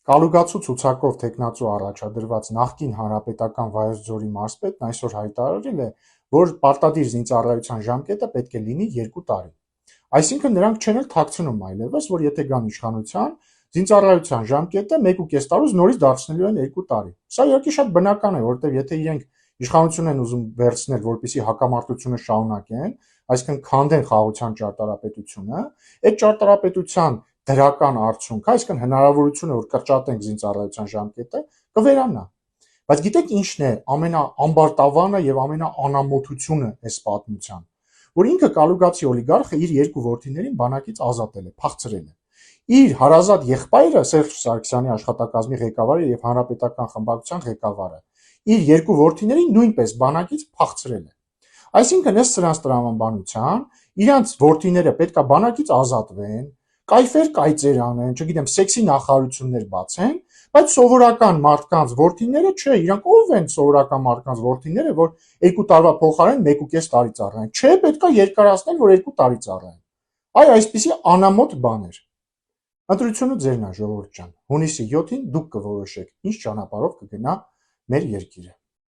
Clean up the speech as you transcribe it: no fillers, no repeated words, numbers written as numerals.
Կալուգացու ցուցակով թեկնածու առաջադրված նախկին հանրապետական Վայոց ձորի մարզպետն այսօր հայտարարել է, որ պարտադիր զինծառայության ժամկետը պետք է լինի 2 տարի։ Այսինքն նրանք չեն էլ թաքցնում այլևս, որ եթե գան իշխանության, զինծառայության ժամկետը 1.5 տարուց նորից դարձնելու են 2 տարի։ Սա իհարկե շատ բնական է, որովհետև եթե իրենք իշխանություն են ուզում վերցնել, որպեսզի հակամարտությունը շարունակեն, այսինքն քանդեն խաղաղության ճարտարապետությունը, այդ ճարտարապետության դրական արդյունքը, այսինքն հնարավորությունը, որ կրճատենք զինծառայության ժամկետը, կվերանա։ Բայց գիտեք ինչն է ամենաամբարտավանը եւ ամենաանամոթությունը այս պատմության, որ ինքը Կալուգացի օլիգարխը իր 2 որդիներին բանակից ազատել է, փախցրել է։ Իր հարազատ եղբայրը Սերժ Սարգսյանի աշխատակազմի ղեկավարը եւ հանրապետական խմբակցության ղեկավարը իր 2 որդիներին նույնպես բանակից փախցրել է։ Այսինքն ըստ սրանց տրամաբանության իրանց որդիները պետքա բանակից ազատվեն, կայֆեր կայծեր անեն, չգիտեմ, սեքսի նախարարություններ բացեն, բայց սովորական մարդկանց որդիները չէ, իրանք ով են սովորական մարդկանց որդիները, որ 2 տարվա փոխարեն 1.5 տարի ծառայեն։ Չէ, պետքա երկարացնել, որ 2 տարի ծառայեն։ Այ այսպիսի անամոթ բաներ։ Ընտրությունը ձերն է, ժողովուրդ ջան։ Հունիսի 7-ին դուք կորոշեք, ինչ ճանապարհով կգնա մեր երկիրը։